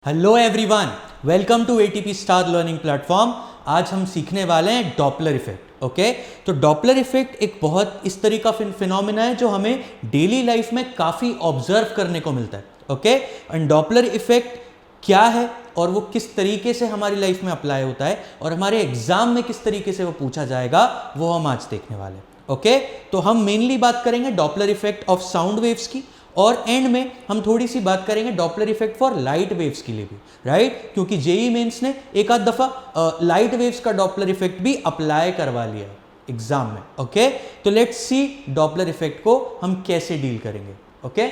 Hello everyone, welcome to ATP star learning platform. आज हम सीखने वाले हैं डॉपलर इफेक्ट। ओके, तो डॉपलर इफेक्ट एक बहुत इस तरह का फिनोमेना है जो हमें डेली लाइफ में काफ़ी ऑब्जर्व करने को मिलता है। ओके, एंड डॉपलर इफेक्ट क्या है और वो किस तरीके से हमारी लाइफ में अप्लाई होता है और हमारे एग्जाम में किस तरीके से वो पूछा जाएगा, वो हम आज देखने वाले हैं। ओके, तो हम मेनली बात करेंगे Doppler effect of sound waves की, और एंड में हम थोड़ी सी बात करेंगे Doppler effect for light waves के लिए भी, राइट? क्योंकि जेई मेंस ने एक आध दफा लाइट वेव्स का डॉपलर इफेक्ट भी अप्लाई करवा लिया एग्जाम में। ओके, तो लेट्स सी डॉपलर इफेक्ट को हम कैसे डील करेंगे। ओके,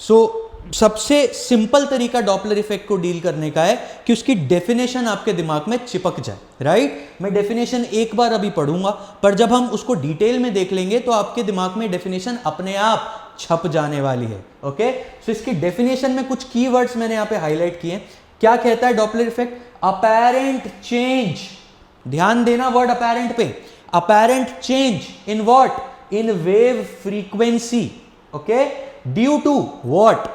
सो सबसे सिंपल तरीका डॉपलर इफेक्ट को डील करने का है कि उसकी डेफिनेशन आपके दिमाग में चिपक जाए, राइट? मैं डेफिनेशन एक बार अभी पढ़ूंगा, पर जब हम उसको डिटेल में देख लेंगे तो आपके दिमाग में डेफिनेशन अपने आप छप जाने वाली है। ओके, सो इसकी डेफिनेशन में कुछ कीवर्ड्स मैंने यहां पे हाईलाइट किए। क्या कहता है डॉपलर इफेक्ट? अपैरेंट चेंज, ध्यान देना वर्ड अपैरेंट पे, apparent change in what? In wave frequency. Okay, due to what?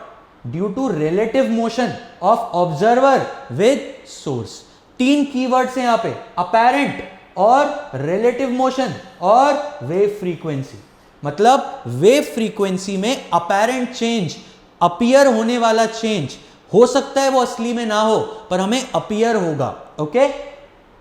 Due to relative motion of observer with source. तीन कीवर्ड्स हैं यहां पे, अपैरेंट और रिलेटिव मोशन और वेव फ्रीक्वेंसी। मतलब वेव फ्रीक्वेंसी में अपैरेंट चेंज, अपीयर होने वाला चेंज हो सकता है वो असली में ना हो, पर हमें अपीयर होगा। ओके,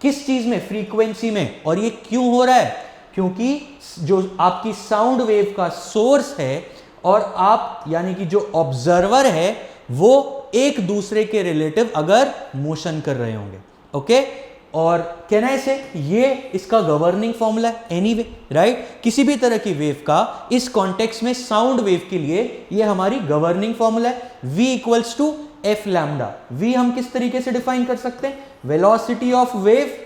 किस चीज में? फ्रीक्वेंसी में। और ये क्यों हो रहा है? क्योंकि जो आपकी साउंड वेव का सोर्स है और आप यानी कि जो ऑब्जर्वर है वो एक दूसरे के रिलेटिव अगर मोशन कर रहे होंगे। ओके, और कहना है से ये इसका गवर्निंग फॉर्मूला है एनीवे, राइट? किसी भी तरह की वेव का इस कॉन्टेक्स्ट में साउंड वेव के लिए ये हमारी गवर्निंग फॉर्मूला है, v equals to F lambda. v हम किस तरीके से डिफाइन कर सकते हैं? Velocity of wave.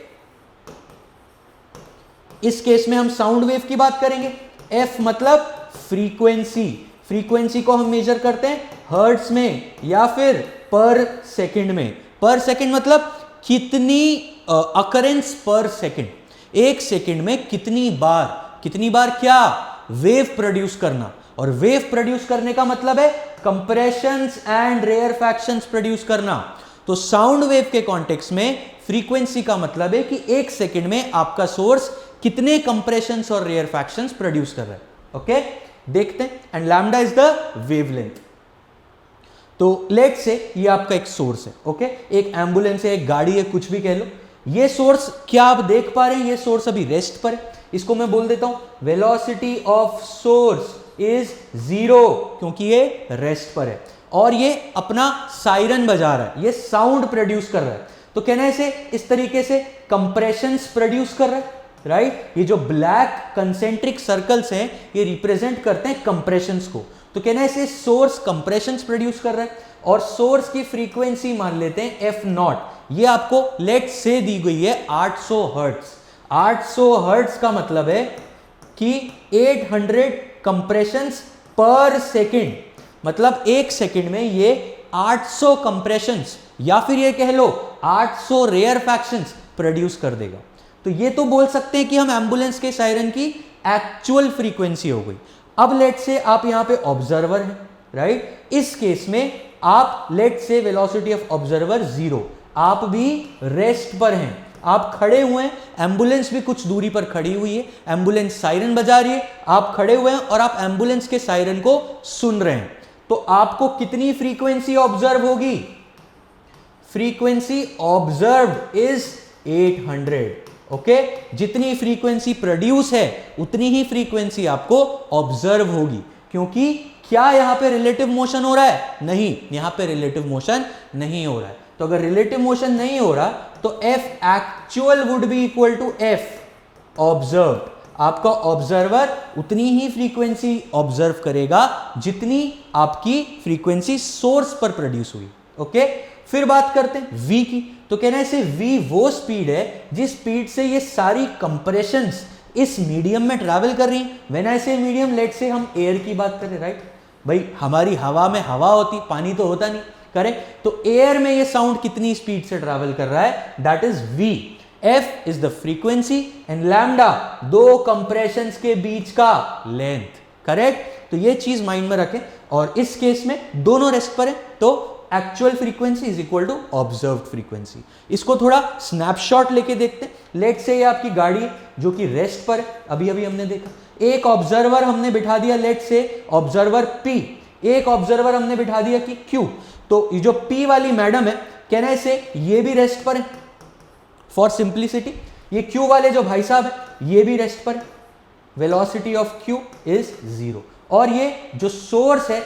इस केस में हम साउंड वेव की बात करेंगे। f मतलब फ्रीक्वेंसी। फ्रीक्वेंसी को हम मेजर करते हैं हर्ट्ज में या फिर पर सेकंड में। पर सेकंड मतलब कितनी अकरेंस पर सेकंड, एक सेकंड में कितनी बार क्या? वेव प्रोड्यूस करना। और वेव प्रोड्यूस करने का मतलब है कंप्रेशंस एंड रेयरफैक्शंस प्रोड्यूस करना। तो साउंड वेव के कॉन्टेक्स्ट में फ्रीक्वेंसी का मतलब है कि एक सेकंड में आपका सोर्स कितने कंप्रेशंस और रेयरफैक्शंस प्रोड्यूस कर रहा है। ओके, देखते हैं। And lambda is the wavelength. तो लेट से ये आपका एक सोर्स है। ओके, एक एम्बुलेंस है, एक गाड़ी है, कुछ भी कह लो। ये सोर्स क्या आप देख पा रहे हैं? ये सोर्स अभी रेस्ट पर है। इसको मैं बोल देता हूं वेलोसिटी ऑफ सोर्स इज 0, क्योंकि ये रेस्ट पर है और ये अपना सायरन बजा रहा है, ये साउंड प्रोड्यूस कर रहा है। तो कहना है से इस तरीके से कंप्रेशंस प्रोड्यूस कर रहा है, राइट? ये जो ब्लैक कंसेंट्रिक सर्कल्स हैं ये रिप्रेजेंट करते हैं कंप्रेशंस को। तो कहना है इसे सोर्स कंप्रेशंस प्रोड्यूस कर रहा है और सोर्स की फ्रीक्वेंसी मान लेते हैं एफ नॉट। ये आपको लेट से दी गई है 800 हर्ट्ज। 800 हर्ट्ज का मतलब है कि 800 कंप्रेशंस पर सेकंड। मतलब एक सेकंड में ये 800 कंप्रेशंस या फिर ये कह लो 800 रेयरफैक्शंस प्रोड्यूस कर देगा। तो ये तो बोल सकते हैं कि हम एम्बुलेंस के सायरन की एक्चुअल फ्रीक्वेंसी हो गई। अब लेट से आप यहां पे ऑब्जर्वर हैं, राइट? इस केस में आप लेट से वेलोसिटी ऑफ ऑब्जर्वर 0, आप भी रेस्ट पर हैं, आप खड़े हुए हैं, एम्बुलेंस भी कुछ दूरी पर खड़ी हुई है, एम्बुलेंस सायरन बजा रही है, आप खड़े हुए हैं और आप एम्बुलेंस के सायरन को सुन रहे हैं। तो आपको कितनी फ्रीक्वेंसी ऑब्जर्व होगी? Frequency observe is 800। ओके, जितनी फ्रीक्वेंसी प्रोड्यूस है उतनी ही फ्रीक्वेंसी आपको ऑब्जर्व होगी। क्योंकि क्या यहां पे रिलेटिव मोशन हो रहा है? नहीं, यहां पे रिलेटिव मोशन नहीं हो रहा है। तो अगर रिलेटिव मोशन नहीं हो रहा तो F actual would be equal to F observed. आपका ऑब्जर्वर उतनी ही फ्रीक्वेंसी ऑब्जर्व करेगा जितनी आपकी फ्रीक्वेंसी सोर्स पर प्रोड्यूस हुई। ओके, फिर बात करते हैं v की। तो कहना है इसे v वो स्पीड है जिस स्पीड से ये सारी कंप्रेशंस इस मीडियम में ट्रैवल कर रही हैं। व्हेन आई से मीडियम, लेट से हम एयर की बात करें, राइट? भाई हमारी हवा में हवा होती, पानी तो होता नहीं, करेक्ट? तो एयर में ये साउंड कितनी स्पीड से ट्रैवल कर रहा है? That is v। f is the frequency and lambda दो कंप्रेशंस के बीच का लेंथ, करेक्ट? तो ये चीज माइंड में रखें। और इस केस में दोनों रेस्ट पर है, तो actual frequency is equal to observed frequency. इसको थोड़ा स्नैपशॉट लेके देखते हैं। लेट से ये आपकी गाड़ी है जो कि रेस्ट पर है, अभी अभी हमने देखा। एक ऑब्जर्वर हमने बिठा दिया, लेट से ऑब्जर्वर P, एक ऑब्जर्वर हमने बिठा दिया कि Q। तो ये जो P वाली मैडम है, कहना है से ये भी रेस्ट पर है फॉर सिंप्लिसिटी। ये Q वाले जो भाई साहब है ये भी रेस्ट पर है, वेलोसिटी ऑफ Q इज 0। और ये जो सोर्स है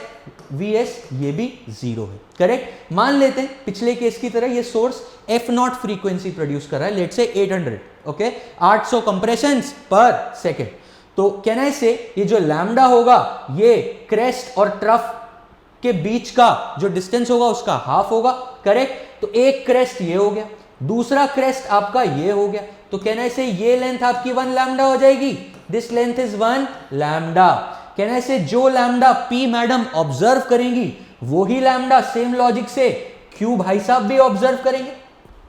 Vs ये भी 0 है, करेक्ट। मान लेते हैं पिछले केस की तरह ये सोर्स f0 फ्रीक्वेंसी प्रोड्यूस कर रहा है, लेट से 800, ओके, 800 कंप्रेशंस पर सेकेंड। तो कहना है से ये जो लैम्डा होगा ये क्रेस्ट और ट्रफ के बीच का जो डिस्टेंस होगा उसका हाफ होगा, करेक्ट। तो एक क्रेस्ट ये हो गया, दूसरा क्रेस्ट आपका ये हो गया, तो कहना है से ये लेंथ आपकी 1 लैम्डा हो जाएगी। This length is 1 lambda. कहना है से जो लैम्डा P मैडम ऑब्जर्व करेंगी वो ही लैम्डा सेम लॉजिक से Q भाई साहब भी ऑब्जर्व करेंगे,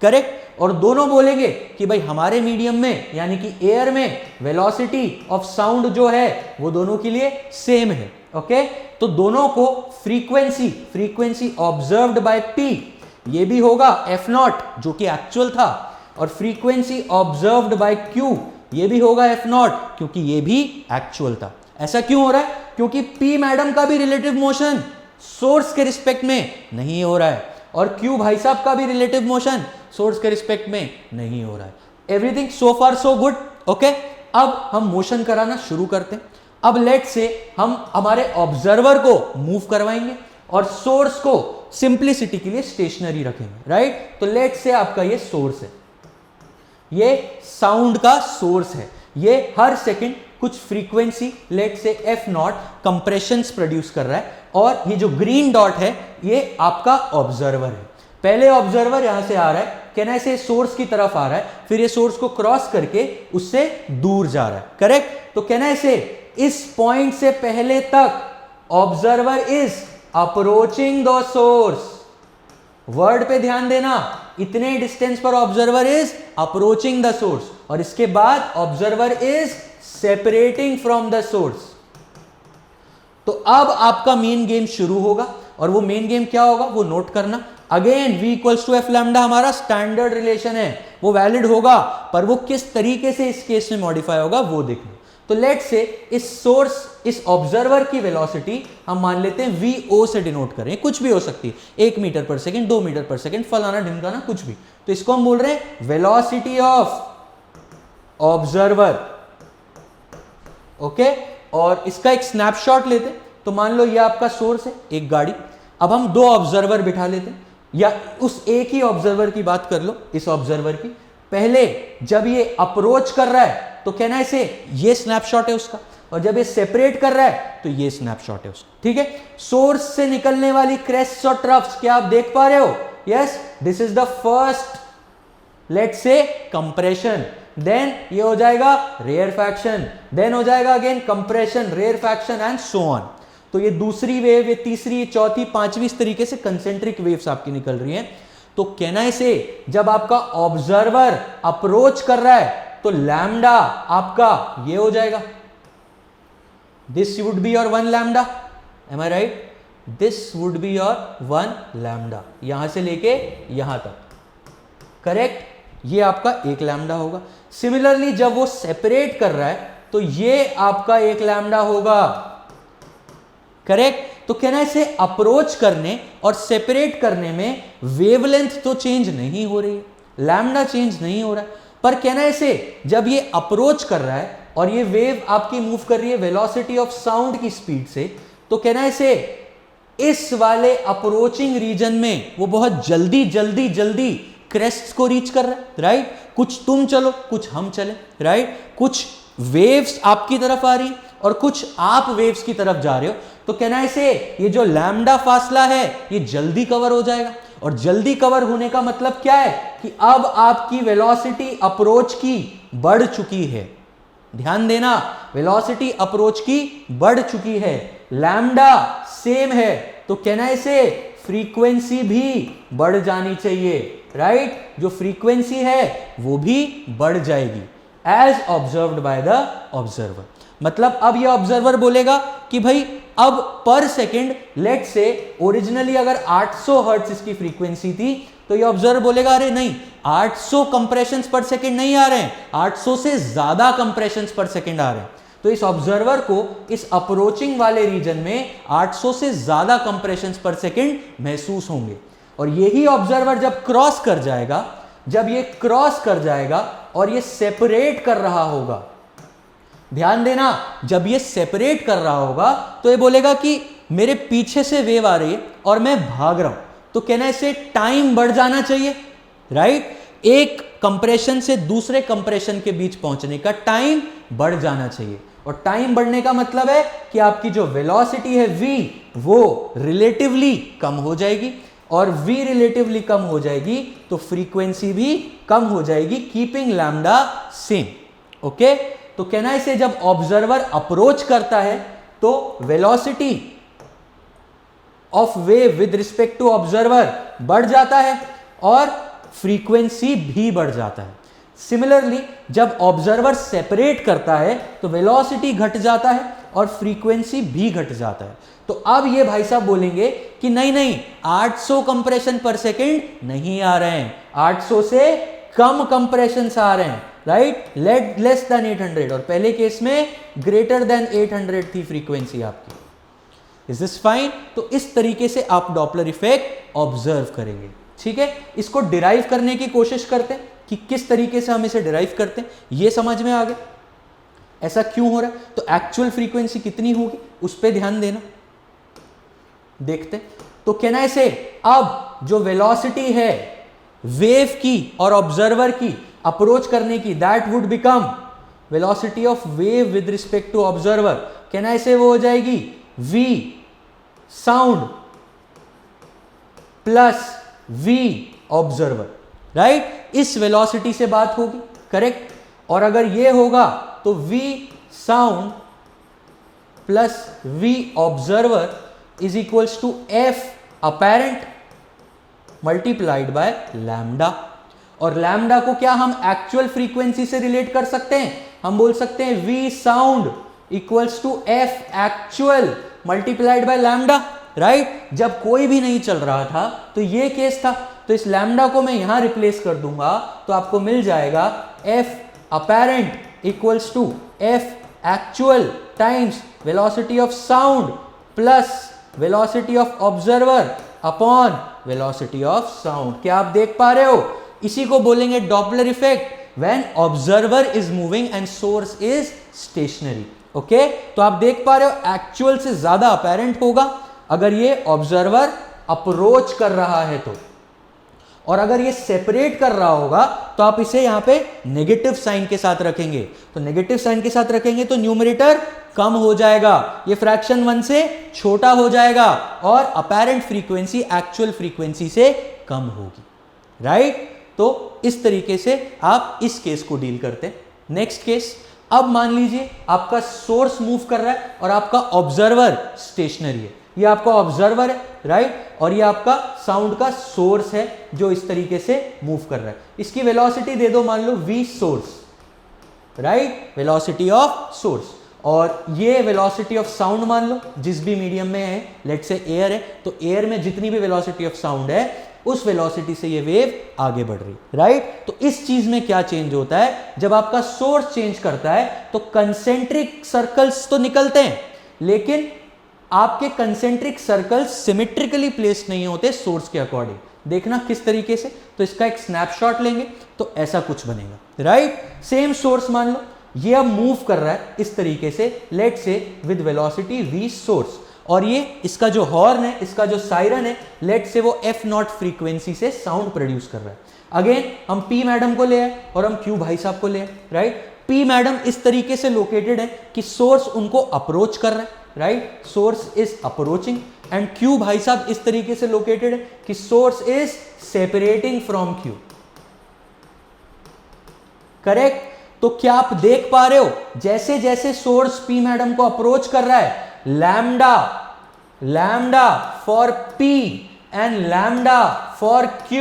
करेक्ट। और दोनों बोलेंगे कि भाई हमारे मीडियम में यानी कि एयर में वेलोसिटी ऑफ साउंड जो है वो दोनों के लिए सेम है, ओके। तो दोनों को फ्रीक्वेंसी ऑब्जर्व्ड बाय P ये भी होगा f0 जो कि एक्चुअल था, और फ्रीक्वेंसी ऑब्जर्व्ड बाय Q ये भी होगा f0 क्योंकि ये भी एक्चुअल था। ऐसा क्यों हो रहा है? क्योंकि P मैडम का भी रिलेटिव मोशन सोर्स के रिस्पेक्ट में नहीं हो रहा है, और Q भाई साहब का भी रिलेटिव मोशन सोर्स के रिस्पेक्ट में नहीं हो रहा है। एवरीथिंग सो फार सो गुड, ओके। अब हम मोशन कराना शुरू करते हैं। अब लेट से हम हमारे ऑब्जर्वर को मूव करवाएंगे और सोर्स को सिंप्लिसिटी के लिए स्टेशनरी रखेंगे, राइट। तो लेट से आपका ये सोर्स है, ये साउंड का सोर्स है, ये हर सेकंड कुछ frequency late say f0 compressions produce कर रहा है, और ये जो ग्रीन डॉट है ये आपका ऑब्जर्वर है। पहले ऑब्जर्वर यहां से आ रहा है, कहना है से सोर्स की तरफ आ रहा है, फिर ये सोर्स को क्रॉस करके उससे दूर जा रहा है, करेक्ट। तो कहना है से इस पॉइंट से पहले तक observer is approaching the source. Word पे ध्यान देना, इतने डिस्टेंस पर observer is approaching the source, और इसके बाद observer is separating from the source. तो अब आपका मेन गेम शुरू होगा, और वो मेन गेम क्या होगा वो नोट करना। Again V equals to F lambda हमारा स्टैंडर्ड रिलेशन है, वो वैलिड होगा, पर वो किस तरीके से इस केस में मॉडिफाई होगा वो देखना। तो लेट से इस सोर्स, इस ऑब्जर्वर की वेलोसिटी हम मान लेते हैं VO से डिनोट करें, कुछ भी हो सकती है, 1 metre per second, 2 metre per second, फलाना ढिमकाना कुछ भी। तो इसको हम बोल रहे हैं वेलोसिटी ऑफ ऑब्जर्वर, ओके। और इसका एक स्नैपशॉट लेते हैं। तो मान लो ये आपका सोर्स है, एक गाड़ी। अब हम 2 ऑब्जर्वर बिठा लेते हैं, या उस एक ही ऑब्जर्वर की बात कर लो, इस ऑब्जर्वर की। पहले जब ये अप्रोच कर रहा है तो कहना है से ये स्नैपशॉट है उसका, और जब ये सेपरेट कर रहा है तो ये स्नैपशॉट है उसका, ठीक है। सोर्स से निकलने वाली क्रेस्ट्स और ट्रफ्स क्या आप देख पा रहे हो? Yes, this is the first let's say compression, then ये हो जाएगा रेयरफैक्शन, देन हो जाएगा again compression, rarefaction and so on. तो ये दूसरी वेव, ये तीसरी, चौथी, पांचवी, इस तरीके से कंसेंट्रिक वेव्स आपकी निकल रही हैं। तो कहना है से जब आपका ऑब्जर्वर अप्रोच कर रहा है तो लैम्डा आपका ये हो जाएगा, this would be your 1 lambda, am I right? This would be your 1 lambda, यहां से लेके यहां तक, करेक्ट। ये आपका 1 लैम्डा होगा। सिमिलरली जब वो सेपरेट कर रहा है तो ये आपका 1 लैम्डा होगा, करेक्ट। तो कहना है से अप्रोच करने और सेपरेट करने में वेवलेंथ तो चेंज नहीं हो रही है, लैम्डा चेंज नहीं हो रहा है, पर कहना है से जब ये अप्रोच कर रहा है और ये वेव आपकी मूव कर रही है वेलोसिटी ऑफ साउंड की स्पीड से, तो कहना है से इस वाले अप्रोचिंग रीजन में वो बहुत जल्दी जल्दी जल्दी क्रेस्ट्स को रीच कर रहा है, राइट। कुछ तुम चलो, कुछ हम चले, राइट। कुछ वेव्स आपकी तरफ आ रही और कुछ आप वेव्स की तरफ जा रहे हो। तो कहना है से ये जो लैम्डा फासला है ये जल्दी कवर हो जाएगा, और जल्दी कवर होने का मतलब क्या है कि अब आपकी वेलोसिटी अप्रोच की बढ़ चुकी है। ध्यान देना, वेलोसिटी अप्रोच की बढ़ चुकी है, लैम्डा सेम है, तो कहना है से फ्रीक्वेंसी भी बढ़ जानी चाहिए, राइट। जो फ्रीक्वेंसी है वो भी बढ़ जाएगी as observed by the observer. मतलब अब ये ऑब्जर्वर बोलेगा कि भाई अब पर सेकंड लेट से ओरिजिनली अगर 800 हर्ट्ज इसकी फ्रीक्वेंसी थी, तो ये ऑब्जर्वर बोलेगा अरे नहीं 800 कंप्रेशंस पर सेकंड नहीं आ रहे हैं, 800 से ज्यादा कंप्रेशंस पर सेकंड आ रहे हैं। तो इस ऑब्जर्वर को इस अप्रोचिंग वाले रीजन में 800 से ज्यादा कंप्रेशंस पर सेकंड महसूस होंगे। और यही ऑब्जर्वर जब क्रॉस कर जाएगा, जब ये क्रॉस कर जाएगा और ये सेपरेट कर रहा होगा, ध्यान देना, जब ये सेपरेट कर रहा होगा तो ये बोलेगा कि मेरे पीछे से वेव आ रही है और मैं भाग रहा हूं, तो कहना इससे टाइम बढ़ जाना चाहिए, राइट। एक कंप्रेशन से दूसरे कंप्रेशन के बीच पहुंचने का टाइम बढ़ जाना चाहिए। और टाइम बढ़ने का मतलब है कि आपकी जो वेलोसिटी है v, वो रिलेटिवली कम हो जाएगी, और v रिलेटिवली कम हो जाएगी तो फ्रीक्वेंसी भी कम हो जाएगी, कीपिंग लैम्डा सेम। ओके, तो कहना इसे जब ऑब्जर्वर अप्रोच करता है तो velocity of wave with respect to observer बढ़ जाता है और फ्रीक्वेंसी भी बढ़ जाता है। सिमिलरली जब ऑब्जर्वर सेपरेट करता है तो वेलोसिटी घट जाता है और फ्रीक्वेंसी भी घट जाता है। तो अब ये भाई साहब बोलेंगे कि नहीं नहीं 800 कंप्रेशन पर सेकंड नहीं आ रहे हैं, 800 से कम कंप्रेशन आ रहे हैं, राइट, लेस देन 800, और पहले केस में ग्रेटर देन 800 थी फ्रीक्वेंसी आपकी। Is this fine? तो इस तरीके से आप डॉपलर इफेक्ट ऑब्जर्व करेंगे। ठीक है, इसको डिराइव करने की कोशिश करते हैं कि किस तरीके से हम इसे डिराइव करते हैं, ये समझ में आ गया ऐसा क्यों हो रहा है। तो एक्चुअल फ्रीक्वेंसी कितनी होगी उस पर ध्यान देना, देखते हैं। तो कहना इसे अब जो वेलोसिटी है वेव की और ऑब्जर्वर की अप्रोच करने की, that would become velocity of wave with respect to observer, कहना इसे वो हो जाएगी v sound plus v observer, right. इस वेलोसिटी से बात होगी, करेक्ट। और अगर ये होगा तो v sound plus v observer is equals to f apparent multiplied by lambda. और लैम्डा को क्या हम एक्चुअल फ्रीक्वेंसी से रिलेट कर सकते हैं, हम बोल सकते हैं v sound equals to f actual multiplied by lambda, right. जब कोई भी नहीं चल रहा था तो ये केस था, तो इस लैम्डा को मैं यहां रिप्लेस कर दूंगा तो आपको मिल जाएगा f apparent equals to f actual times velocity of sound plus velocity of observer upon velocity of sound. क्या आप देख पा रहे हो? इसी को बोलेंगे Doppler effect when observer is moving and source is stationary. Okay, तो आप देख पा रहे हो एक्चुअल से ज्यादा अपेरेंट होगा अगर ये ऑब्जर्वर अप्रोच कर रहा है तो, और अगर ये सेपरेट कर रहा होगा तो आप इसे यहां पे नेगेटिव साइन के साथ रखेंगे। तो नेगेटिव साइन के साथ रखेंगे तो न्यूमरेटर कम हो जाएगा, ये फ्रैक्शन 1 से छोटा हो जाएगा और अपेरेंट फ्रीक्वेंसी एक्चुअल फ्रीक्वेंसी से कम होगी, राइट। तो इस तरीके से आप इस केस को डील करते हैं। नेक्स्ट केस, अब मान लीजिए आपका सोर्स मूव कर रहा है और आपका ऑब्जर्वर स्टेशनरी है। ये आपका ऑब्जर्वर है, राइट, और ये आपका साउंड का सोर्स है जो इस तरीके से मूव कर रहा है। इसकी वेलोसिटी दे दो, मान लो v source, right, velocity of source, और ये वेलोसिटी ऑफ साउंड मान लो जिस भी मीडियम में है, लेट से एयर है, तो एयर में जितनी भी वेलोसिटी ऑफ साउंड है उस वेलोसिटी से ये वेव आगे बढ़ रही, राइट। तो इस चीज में क्या चेंज होता है, जब आपका सोर्स चेंज करता है तो कंसेंट्रिक सर्कल्स तो निकलते हैं, लेकिन आपके कंसेंट्रिक सर्कल्स सिमेट्रिकली प्लेस्ड नहीं होते सोर्स के अकॉर्डिंग। देखना किस तरीके से, तो इसका एक स्नैपशॉट लेंगे तो ऐसा कुछ बनेगा, राइट। सेम सोर्स मान लो ये अब मूव कर रहा है इस तरीके से, लेट से विद वेलोसिटी v सोर्स, और ये इसका जो हॉर्न है, इसका जो सायरन है, लेट से वो f0 फ्रीक्वेंसी से साउंड प्रोड्यूस कर रहा है। अगेन हम p मैडम को ले आए और हम q भाई साहब को ले आए, राइट। p मैडम इस तरीके से लोकेटेड है कि सोर्स उनको अप्रोच कर रहा है, right, source is approaching, and q भाई साहब इस तरीके से लोकेटेड है कि source is separating from q, correct. तो क्या आप देख पा रहे हो, जैसे जैसे सोर्स p मैडम को अप्रोच कर रहा है, lambda for p and lambda for q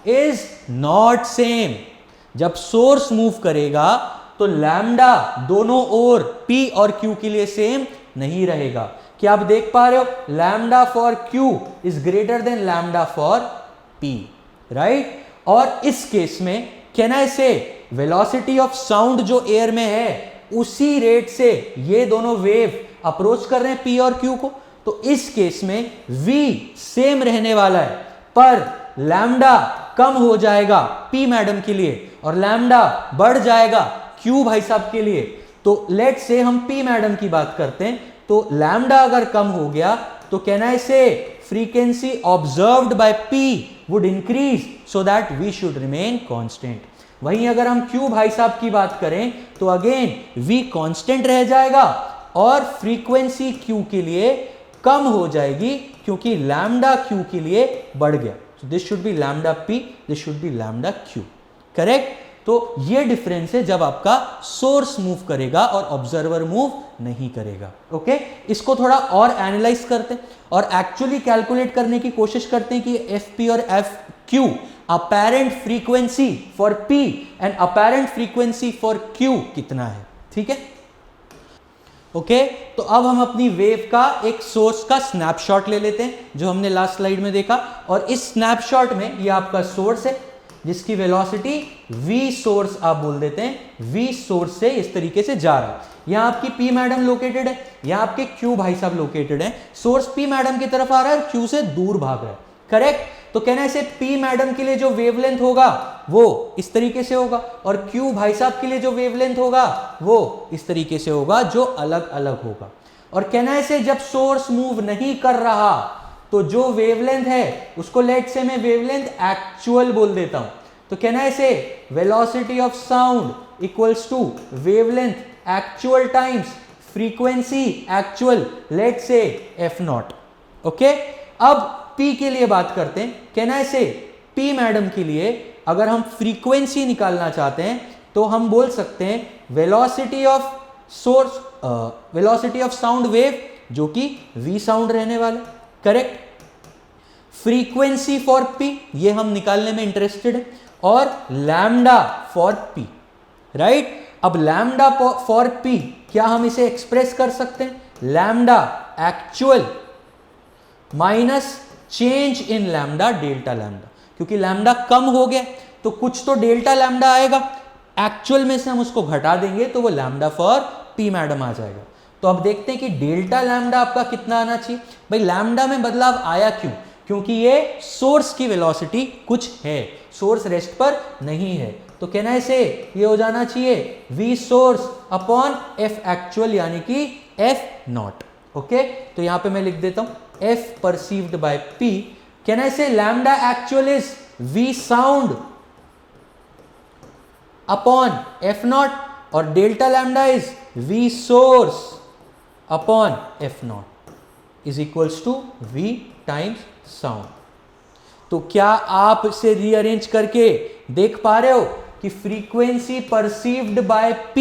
is not same. जब सोर्स मूव करेगा तो लैम्डा दोनों ओर p और q के लिए सेम नहीं रहेगा। क्या आप देख पा रहे हो, lambda for Q is greater than lambda for P, right. और इस केस में कैन आई से वेलोसिटी ऑफ साउंड जो एयर में है उसी रेट से ये दोनों वेव अप्रोच कर रहे हैं P और Q को, तो इस केस में V सेम रहने वाला है, पर लैम्डा कम हो जाएगा P मैडम के लिए और लैम्डा बढ़ जाएगा Q भाई साहब के लिए। तो लेट से हम P मैडम की बात करते हैं, तो लैम्डा अगर कम हो गया तो कैन आई से frequency observed bye P would increase so that V should remain constant. वहीं अगर हम Q भाई साहब की बात करें तो अगेन V कांस्टेंट रह जाएगा और फ्रीक्वेंसी Q के लिए कम हो जाएगी क्योंकि लैम्डा Q के लिए बढ़ गया। So this should be lambda P, this should be lambda Q, correct. तो ये डिफरेंस है जब आपका सोर्स मूव करेगा और ऑब्जर्वर मूव नहीं करेगा। ओके, इसको थोड़ा और एनालाइज करते हैं और एक्चुअली कैलकुलेट करने की कोशिश करते हैं कि FP और FQ apparent frequency for P and apparent frequency for Q कितना है, ठीक है। ओके, तो अब हम अपनी वेव का एक सोर्स का स्नैपशॉट ले लेते हैं जो हमने लास्ट स्लाइड में देखा, और इस स्नैपशॉट में ये आपका सोर्स है जिसकी वेलोसिटी V सोर्स आप बोल देते हैं, V सोर्स से इस तरीके से जा रहा है। यहाँ आपकी P मैडम लोकेटेड है, यहाँ आपके Q भाई साहब लोकेटेड है। सोर्स P मैडम की तरफ आ रहा है और Q से दूर भाग रहा है, करेक्ट। तो कहना है P मैडम के लिए जो वेवलेंथ होगा वो इस तरीके से होगा और Q भाई साहब के लिए जो वेवलेंथ होगा वो इस तरीके से होगा, जो अलग अलग होगा। और कहना है जब सोर्स मूव नहीं कर रहा तो जो वेवलेंथ है उसको लेट से मैं वेवलेंथ एक्चुअल बोल देता हूं। तो कहना है velocity of sound equals to wavelength actual times frequency actual, let say f0। Okay, अब P के लिए बात करते हैं। कहना है P मैडम के लिए अगर हम फ्रीक्वेंसी निकालना चाहते हैं तो हम बोल सकते हैं velocity of source, velocity of sound wave जो कि V साउंड रहने वाला, करेक्ट। फ्रीक्वेंसी फॉर P ये हम निकालने में इंटरेस्टेड है, और लैम्डा फॉर P, राइट। अब लैम्डा फॉर P क्या हम इसे एक्सप्रेस कर सकते हैं, lambda actual minus change in lambda delta lambda, क्योंकि लैम्डा कम हो गया तो कुछ तो डेल्टा लैम्डा आएगा, एक्चुअल में से हम उसको घटा देंगे तो वो लैम्डा फॉर P मैडम आ जाएगा। तो अब देखते हैं कि डेल्टा लैम्डा आपका कितना आना चाहिए। भाई लैम्डा में बदलाव आया क्यों, क्योंकि ये सोर्स की वेलोसिटी कुछ है, सोर्स रेस्ट पर नहीं है। तो कहना है ये हो जाना चाहिए V source upon F actual यानी कि F0। ओके, तो यहां पे मैं लिख देता हूं F perceived by P। Can I say lambda actual is V sound upon F0 और delta lambda is V source upon F0 is equals to V times sound। तो क्या आप इसे रीअरेंज करके देख पा रहे हो कि frequency perceived by P,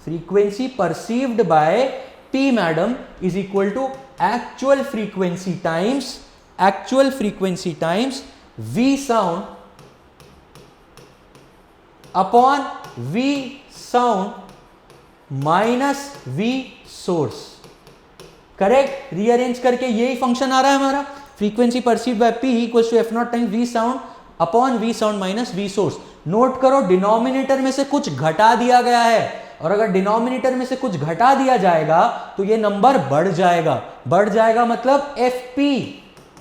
frequency perceived by P madam is equal to actual frequency times V sound upon V sound minus V source, correct. Rearrange करके यही फंक्शन आ रहा है हमारा, frequency perceived by P equals to F0 times V sound upon V sound minus V source. Note करो denominator में से कुछ घटा दिया गया है, और अगर डिनोमिनेटर में से कुछ घटा दिया जाएगा तो ये नंबर बढ़ जाएगा, बढ़ जाएगा मतलब FP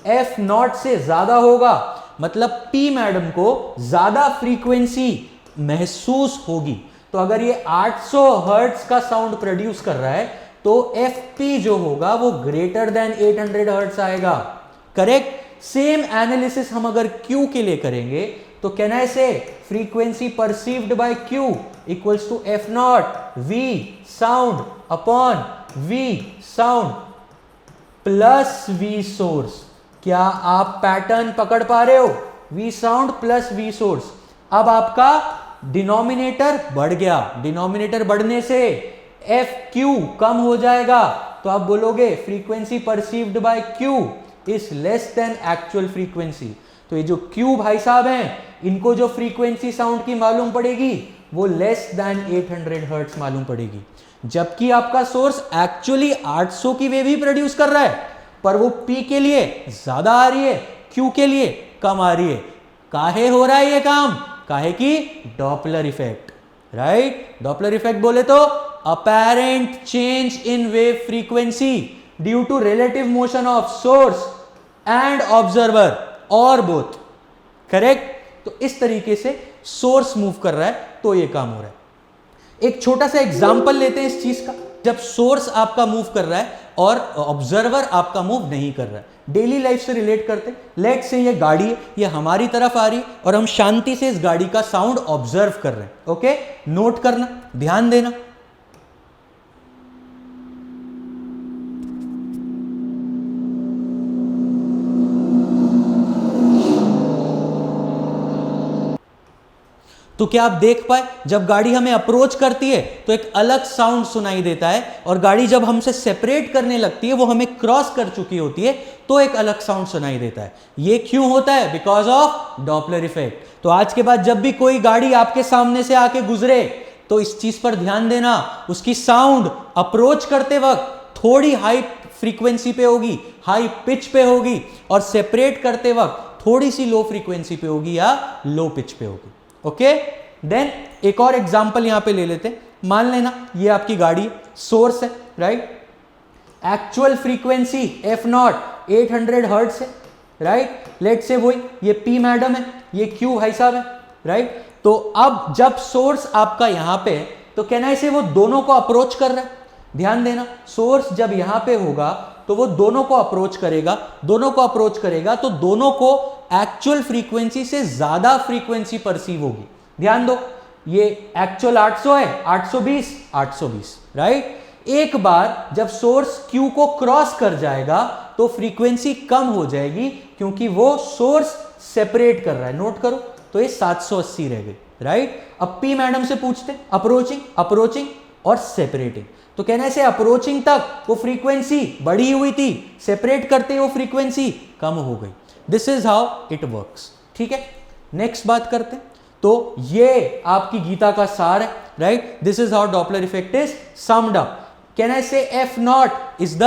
F0 से ज्यादा होगा, मतलब P मैडम को ज्यादा फ्रीक्वेंसी महसूस होगी। तो अगर ये 800 हर्ट्ज का साउंड प्रोड्यूस कर रहा है तो FP जो होगा वो ग्रेटर देन 800 हर्ट्ज आएगा, करेक्ट। सेम एनालिसिस हम अगर Q के लिए करेंगे तो कहना है frequency perceived by Q equals to F0 V sound upon V sound plus V source. क्या आप पैटर्न पकड़ पा रहे हो, V sound plus V source. अब आपका डिनोमिनेटर बढ़ गया, डिनोमिनेटर बढ़ने से FQ कम हो जाएगा, तो आप बोलोगे frequency perceived by Q is less than actual frequency. तो ये जो Q भाई साहब हैं इनको जो फ्रीक्वेंसी साउंड की मालूम पड़ेगी वो लेस देन 800 हर्ट्ज मालूम पड़ेगी। जबकि आपका सोर्स एक्चुअली 800 की वेव ही प्रोड्यूस कर रहा है, पर वो P के लिए ज्यादा आ रही है, Q के लिए कम आ रही है। काहे हो रहा है ये काम? काहे की? Doppler effect, right? Doppler effect बोले तो apparent change in wave frequency due to relative motion of source and observer और बोथ, करेक्ट? तो इस तरीके से सोर्स मूव कर रहा है तो ये काम हो रहा है। एक छोटा सा एग्जांपल लेते हैं इस चीज का, जब सोर्स आपका मूव कर रहा है और ऑब्जर्वर आपका मूव नहीं कर रहा है। डेली लाइफ से रिलेट करते हैं। लेट से ये गाड़ी है, ये हमारी तरफ आ रही है और हम शांति से इस गाड़ी का साउंड ऑब्जर्व कर रहे हैं। ओके, नोट करना, ध्यान देना। तो क्या आप देख पाए, जब गाड़ी हमें अप्रोच करती है तो एक अलग साउंड सुनाई देता है, और गाड़ी जब हमसे सेपरेट करने लगती है, वो हमें क्रॉस कर चुकी होती है, तो एक अलग साउंड सुनाई देता है। ये क्यों होता है? Because of Doppler effect. तो आज के बाद जब भी कोई गाड़ी आपके सामने से आके गुजरे तो इस चीज पर ध्यान देना, उसकी साउंड अप्रोच करते वक्त थोड़ी हाई फ्रीक्वेंसी पे होगी, हाई पिच पे होगी, और सेपरेट करते वक्त थोड़ी सी लो फ्रीक्वेंसी पे होगी या लो पिच पे होगी। ओके, देन एक और एग्जांपल यहां पे ले लेते हैं। मान लेना ये आपकी गाड़ी है, सोर्स है, right? Actual frequency f0 800 hertz है, राइट? लेट से वही ये P मैडम है, ये Q भाई साहब है, राइट? तो अब जब सोर्स आपका यहां पे है तो कहना इसे वो दोनों को अप्रोच कर रहा है। ध्यान देना, सोर्स जब यहां पे होगा तो वो दोनों को अप्रोच करेगा, दोनों को अप्रोच करेगा तो दोनों को एक्चुअल फ्रीक्वेंसी से ज्यादा फ्रीक्वेंसी परसीव होगी। ध्यान दो, ये एक्चुअल 800 है, 820, राइट? एक बार जब सोर्स Q को क्रॉस कर जाएगा तो फ्रीक्वेंसी कम हो जाएगी, क्योंकि वो सोर्स सेपरेट कर रहा है। नोट करो, तो ये 780 रह गई, राइट? अब P मैडम से पूछते, अप्रोचिंग और सेपरेटिंग। तो कहना है अप्रोचिंग तक वो फ्रीक्वेंसी बढ़ी हुई थी, सेपरेट करते ही वो फ्रीक्वेंसी कम हो गई। This is how it works. ठीक है, नेक्स्ट बात करते हैं। तो ये आपकी गीता का सार है, right? This is how Doppler effect is summed up. Can I से f0 is the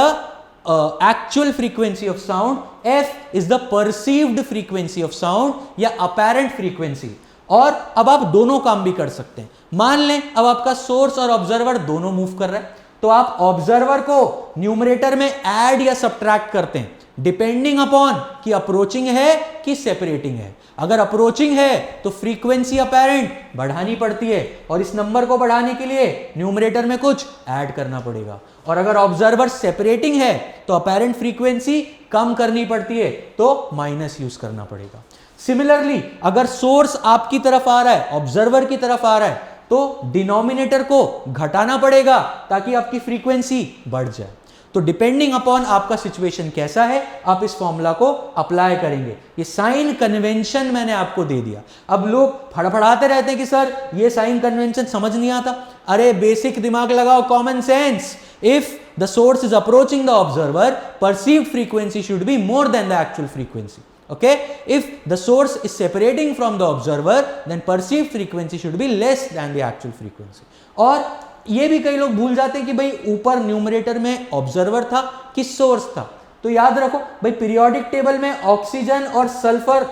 actual frequency of sound, f is the perceived frequency of sound या अपैरेंट फ्रीक्वेंसी। और अब आप दोनों काम भी कर सकते हैं। मान लें अब आपका सोर्स और ऑब्जर्वर दोनों मूव कर रहा है, तो आप ऑब्जर्वर को न्यूमरेटर में ऐड या सब्ट्रैक्ट करते हैं डिपेंडिंग अपॉन कि अप्रोचिंग है कि सेपरेटिंग है। अगर अप्रोचिंग है तो फ्रीक्वेंसी अपैरेंट बढ़ानी पड़ती है, और इस नंबर को बढ़ाने के लिए न्यूमरेटर में कुछ ऐड करना पड़ेगा। और अगर ऑब्जर्वर सेपरेटिंग है तो अपैरेंट फ्रीक्वेंसी कम करनी पड़ती है, तो माइनस यूज करना पड़ेगा। सिमिलरली अगर सोर्स आपकी तरफ आ रहा है, ऑब्जर्वर की तरफ आ रहा है, तो डिनोमिनेटर को घटाना पड़ेगा ताकि आपकी फ्रीक्वेंसी बढ़ जाए। तो डिपेंडिंग अपॉन आपका सिचुएशन कैसा है, आप इस फॉर्मूला को अप्लाई करेंगे। ये साइन कन्वेंशन मैंने आपको दे दिया। अब लोग फड़फड़ाते रहते हैं कि सर ये साइन कन्वेंशन समझ नहीं आता। अरे बेसिक दिमाग लगाओ, common sense. If the source is approaching the observer, perceived frequency should be more than the actual frequency. Okay, if the source is separating from the observer, then perceived frequency should be less than the actual frequency. और ये भी कई लोग भूल जाते हैं कि भाई ऊपर न्यूमरेटर में ऑब्जर्वर था कि सोर्स था। तो याद रखो भाई, पीरियोडिक टेबल में ऑक्सीजन और सल्फर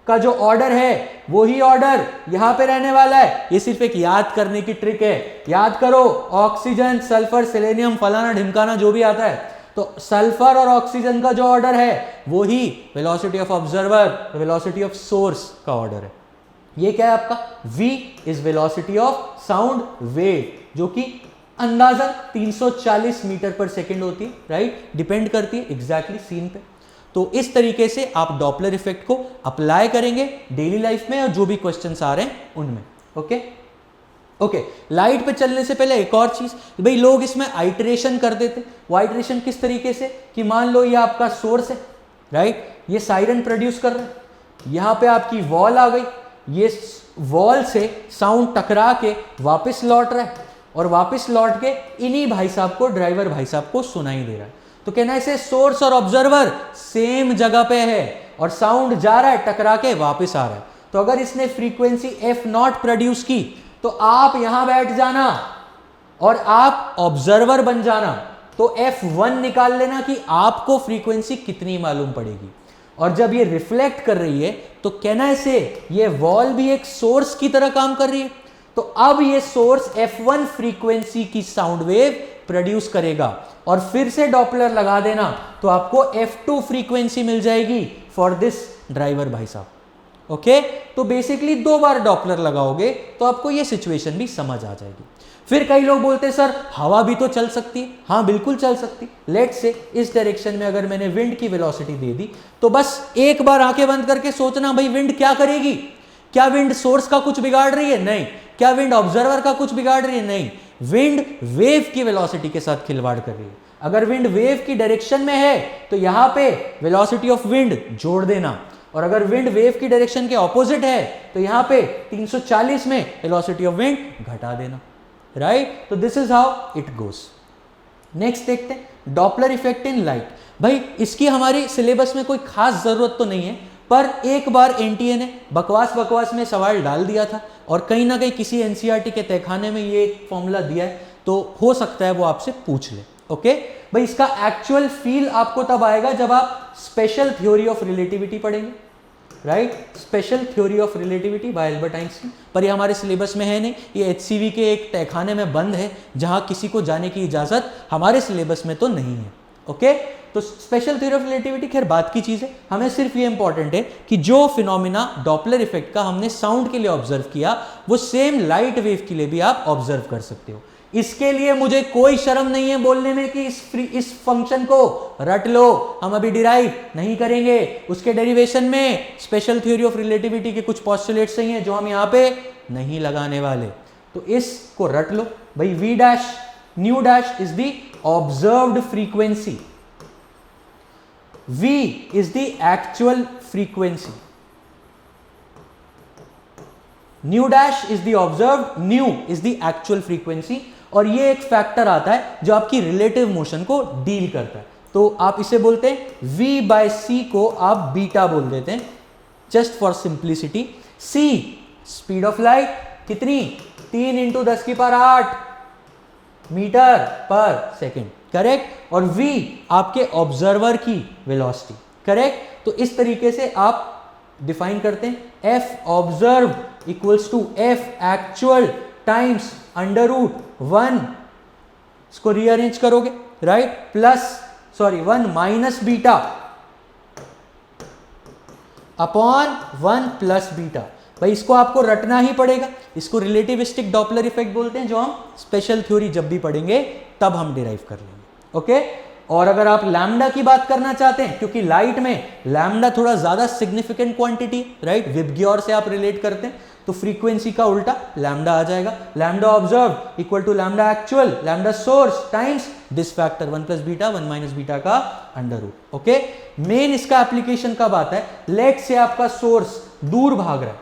का जो ऑर्डर है वही ऑर्डर यहां पे रहने वाला है। ये सिर्फ एक याद करने की ट्रिक है। याद करो, ऑक्सीजन, सल्फर, सेलेनियम, फलाना ढिमकाना जो भी आता है, तो सल्फर और ऑक्सीजन का जो ऑर्डर है वो ही velocity of observer, velocity of source का ऑर्डर है। ये क्या है आपका? v is velocity of sound wave, जो कि अंदाजन 340 मीटर पर सेकेंड होती है, राइट? डिपेंड करती है एग्जैक्टली सीन पे। तो इस तरीके से आप डॉपलर इफेक्ट को अप्लाई करेंगे डेली लाइफ में और जो भी क्वेश्चंस आ रहे हैं उनमें। ओके, लाइट पे चलने से पहले एक और चीज, भाई लोग इसमें आइटरेशन कर देते। वो आइटरेशन किस तरीके से कि मान लो ये आपका सोर्स है, राइट? ये साइरन प्रोड्यूस कर रहा है, यहां पे आपकी वॉल आ गई, ये वॉल से साउंड टकरा के वापस लौट रहा है, और वापस लौट के इन्हीं भाई साहब को, ड्राइवर भाई साहब को सुनाई दे रहा है। तो कहना है सोर्स और ऑब्जर्वर सेम जगह पे है और साउंड जा रहा है, टकरा के वापस आ रहा है। तो अगर इसने फ्रीक्वेंसी f0 प्रोड्यूस की तो आप यहां बैठ जाना, और आप ऑब्जर्वर बन जाना, तो F1 निकाल लेना कि आपको फ्रीक्वेंसी कितनी मालूम पड़ेगी। और जब ये रिफ्लेक्ट कर रही है तो कहना से ये वॉल भी एक सोर्स की तरह काम कर रही है, तो अब ये सोर्स F1 फ्रीक्वेंसी की साउंड वेव प्रोड्यूस करेगा और फिर से डॉपलर लगा देना तो आपको F2 फ्रीक्वेंसी मिल जाएगी फॉर दिस ड्राइवर भाई साहब। ओके, तो बेसिकली 2 बार डॉपलर लगाओगे तो आपको ये सिचुएशन भी समझ आ जाएगी। फिर कई लोग बोलते हैं सर हवा भी तो चल सकती है। हाँ बिल्कुल चल सकती। लेट से इस डायरेक्शन में अगर मैंने विंड की वेलोसिटी दे दी तो बस एक बार आंखें बंद करके सोचना भाई विंड क्या करेगी। क्या विंड सोर्स का कुछ बिगाड़ रही है? नहीं। क्या विंड ऑब्जर्वर का कुछ बिगाड़ रही है? नहीं। विंड वेव की वेलोसिटी के साथ खिलवाड़ कर रही है। अगर विंड वेव की डायरेक्शन में है तो यहां पे वेलोसिटी ऑफ विंड जोड़ देना, और अगर विंड वेव की डायरेक्शन के ऑपोजिट है तो यहां पे 340 में वेलोसिटी ऑफ विंड घटा देना। राइट, तो this is how it goes. Next देखते हैं डॉपलर इफेक्ट इन लाइट। भाई इसकी हमारी सिलेबस में कोई खास जरूरत तो नहीं है, पर एक बार एनटीए ने बकवास में सवाल डाल दिया था और कहीं ना कहीं किसी एनसीईआरटी के तहखाने में ये फॉर्मूला दिया है, तो हो सकता है वो आपसे पूछ ले। ओके भाई, इसका एक्चुअल फील आपको तब आएगा जब आप स्पेशल थ्योरी ऑफ रिलेटिविटी पढ़ेंगे। Right, special theory of relativity by Albert Einstein, पर ये हमारे सिलेबस में है नहीं, ये एचसीवी के एक तहखाने में बंद है जहां किसी को जाने की इजाजत हमारे सिलेबस में तो नहीं है। ओके, तो स्पेशल थ्योरी ऑफ रिलेटिविटी खैर बात की चीज है, हमें सिर्फ ये इंपॉर्टेंट है कि जो फिनोमिना डॉपलर इफेक्ट का हमने साउंड के लिए ऑब्जर्व किया वो सेम लाइट वेव के लिए भी आप ऑब्जर्व कर सकते हो। इसके लिए मुझे कोई शर्म नहीं है बोलने में कि इस फंक्शन को रट लो, हम अभी डिराइव नहीं करेंगे, उसके डेरिवेशन में स्पेशल थ्योरी ऑफ रिलेटिविटी के कुछ पॉस्टुलेट्स ही हैं जो हम यहाँ पे नहीं लगाने वाले, तो इसको रट लो भाई। v dash new dash is the observed frequency, v is the actual frequency, new dash is the observed, new is the actual frequency, और ये एक फैक्टर आता है जो आपकी रिलेटिव मोशन को डील करता है, तो आप इसे बोलते हैं v बाय सी को आप बीटा बोल देते हैं just for simplicity. c speed of light कितनी, 3 × 10⁸ मीटर पर सेकेंड, करेक्ट, और v आपके ऑब्जर्वर की वेलोसिटी, करेक्ट। तो इस तरीके से आप डिफाइन करते हैं f observe equals to f actual times √1, इसको रीअरेंज करोगे right, +1 minus beta upon 1 plus beta. भाई इसको आपको रटना ही पड़ेगा, इसको रिलेटिविस्टिक डॉपलर इफेक्ट बोलते हैं, जो हम स्पेशल थ्योरी जब भी पढ़ेंगे तब हम डिराइव कर लेंगे। ओके, और अगर आप लैम्डा की बात करना चाहते हैं, क्योंकि लाइट में लैम्डा थोड़ा ज्यादा सिग्निफिकेंट क्वांटिटी, राइट, विबग्योर से आप रिलेट करते हैं, तो फ्रीक्वेंसी का उल्टा लैम्डा आ जाएगा, lambda observe equal to lambda actual, lambda source times this factor 1 plus beta 1 minus beta का √। ओके, मेन इसका एप्लीकेशन कब आता है, लेट से आपका सोर्स दूर भाग रहा है,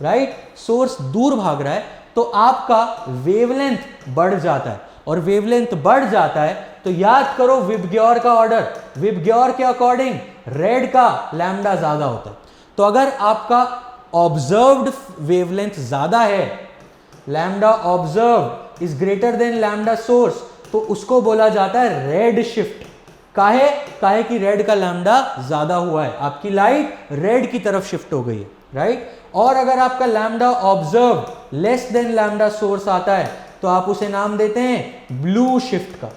राइट, सोर्स दूर भाग रहा है तो आपका वेवलेंथ बढ़ जाता है, और वेवलेंथ बढ़ जाता है तो याद करो विबग्योर का ऑर्डर, विबग्योर के अकॉर्डिंग रेड का लैम्डा ज्यादा होता है, तो अगर आपका ऑब्जर्व्ड वेवलेंथ ज्यादा है, lambda observe is greater than lambda source, तो उसको बोला जाता है रेड शिफ्ट। काहे कि रेड का लैम्डा ज्यादा हुआ है, आपकी लाइट रेड की तरफ शिफ्ट हो गई है, राइट। और अगर आपका lambda observe less than lambda source आता है तो आप उसे नाम देते हैं ब्लू शिफ्ट का।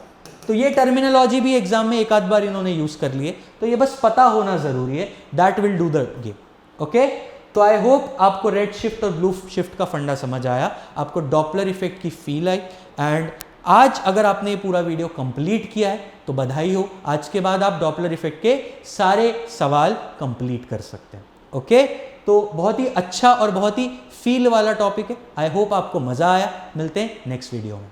तो ये टर्मिनोलॉजी भी एग्जाम में एक आध बार इन्होंने यूज कर लिए, तो ये बस पता होना जरूरी है, that will do the game. Okay, तो आई होप आपको रेड शिफ्ट और ब्लू शिफ्ट का फंडा समझ आया, आपको डॉपलर इफेक्ट की फील आई, एंड आज अगर आपने ये पूरा वीडियो कंप्लीट किया है तो बधाई हो, आज के बाद आप डॉपलर इफेक्ट के सारे सवाल कंप्लीट कर सकते हैं। ओके, तो बहुत ही अच्छा और बहुत ही फील वाला टॉपिक है, आई होप आपको मजा आया। मिलते हैं नेक्स्ट वीडियो में।